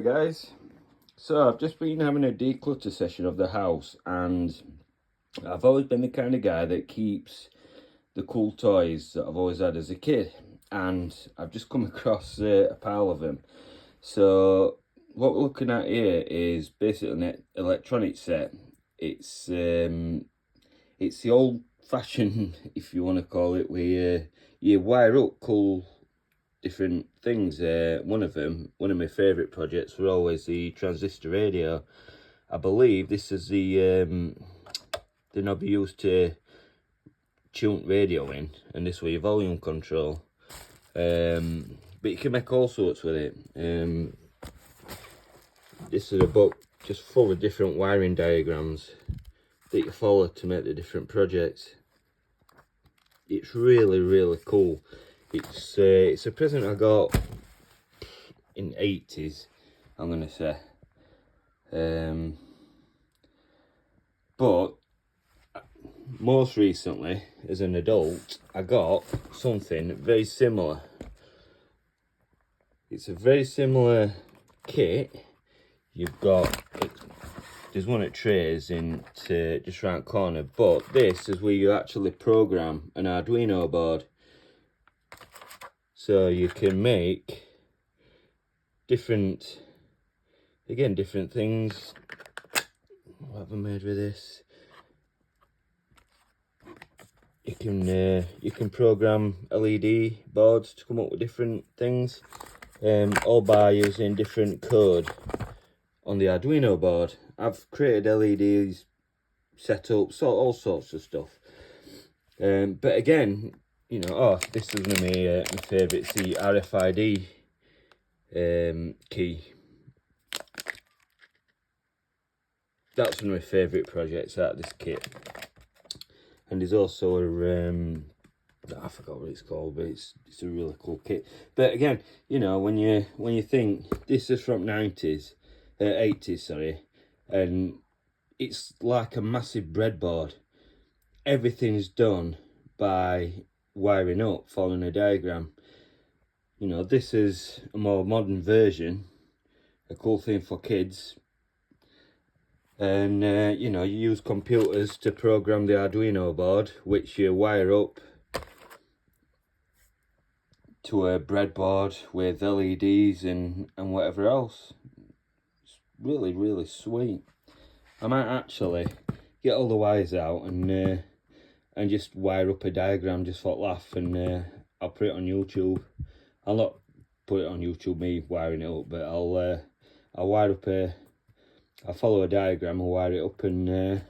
Hey guys, so I've just been having a declutter session of the house, and I've always been the kind of guy that keeps the cool toys that I've always had as a kid, and I've just come across a pile of them. So what we're looking at here is basically an electronic set. It's the old-fashioned, if you want to call it, where you wire up cool different things. One of my favourite projects were always the transistor radio. I believe this is the knob you use to tune radio in, and this way your volume control. But you can make all sorts with it. This is a book just full of different wiring diagrams that you follow to make the different projects. It's really cool. It's a present I got in 80's, I'm gonna say. But most recently, as an adult, I got something very similar. It's a very similar kit. There's one at Trays just round the corner, but this is where you actually program an Arduino board. So you can make different things. What have I made with this? You can program LED boards to come up with different things, all by using different code on the Arduino board. I've created LEDs, setups, all sorts of stuff. But again, you know, this is one of my favourites, the RFID key. That's one of my favourite projects out of this kit. And there's also I forgot what it's called, but it's a really cool kit. But again, you know, when you think this is from 80's, sorry, and it's like a massive breadboard. Everything's done by wiring up, following a diagram. You know, this is a more modern version, a cool thing for kids. And you know, you use computers to program the Arduino board, which you wire up to a breadboard with LEDs and whatever else. It's really sweet. I might actually get all the wires out and just wire up a diagram just for laugh, and I'll put it on YouTube. I'll not put it on YouTube, me wiring it up, but I'll wire up I'll follow a diagram and wire it up and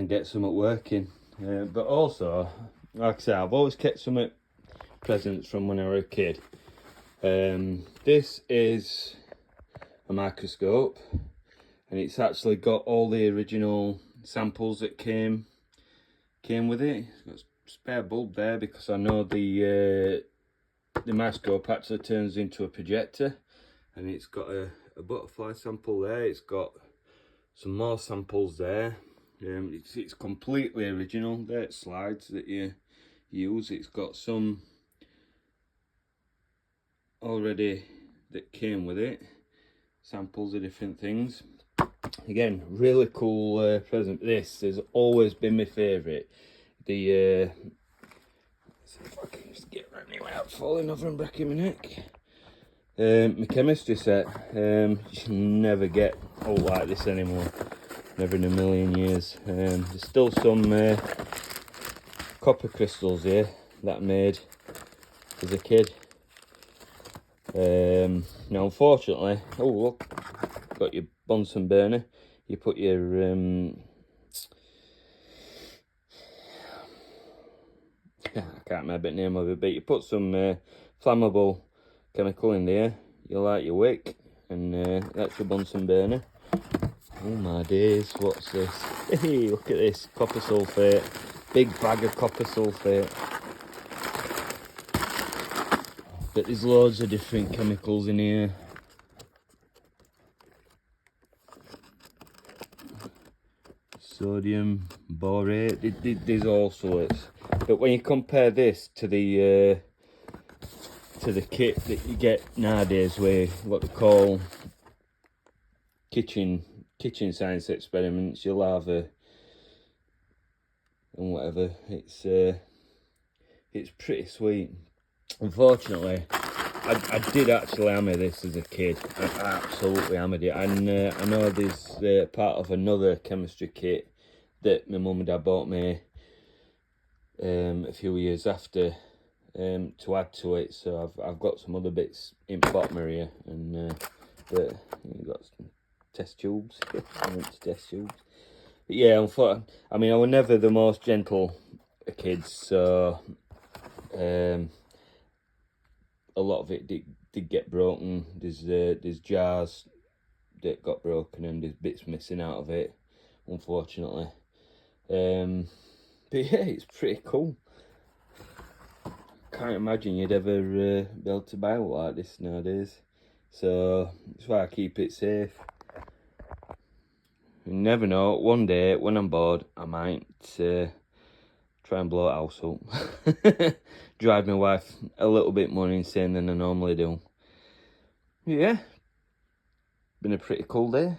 get something working. But also, like I say, I've always kept some presents from when I was a kid. This is a microscope, and it's actually got all the original samples that came with it. It's got a spare bulb there because I know the microscope actually turns into a projector, and it's got a butterfly sample there. It's got some more samples there. It's completely original. There, slides that you use. It's got some already that came with it, samples of different things. Again, really cool present. This has always been my favourite. Let's see if I can just get around me without falling over and breaking my neck. My chemistry set. You should never get old like this anymore. Never in a million years. There's still some copper crystals here that I made as a kid. Now unfortunately, oh look, got your Bunsen burner. You put your I can't remember the name of it, but you put some flammable chemical in there, you light your wick, and that's your Bunsen burner. Oh my days, what's this? Hey, look at this, copper sulfate, big bag of copper sulfate. But there's loads of different chemicals in here. Sodium, borate, there's all sorts. But when you compare this to the to the kit that you get nowadays with what they call kitchen science experiments. You'll have and whatever. It's pretty sweet. Unfortunately, I did actually hammer this as a kid. I absolutely hammered it. And I know there's part of another chemistry kit that my mum and dad bought me a few years after to add to it. So I've got some other bits in the bottom area, and but you've got some test tubes. Test tubes. But yeah, I mean, I was never the most gentle of kids, so a lot of it did get broken. There's jars that got broken, and there's bits missing out of it, unfortunately. But yeah, it's pretty cool. Can't imagine you'd ever be able to buy one like this nowadays. So that's why I keep it safe. You never know, one day when I'm bored, I might try and blow a house up. Drive my wife a little bit more insane than I normally do. Yeah, been a pretty cool day.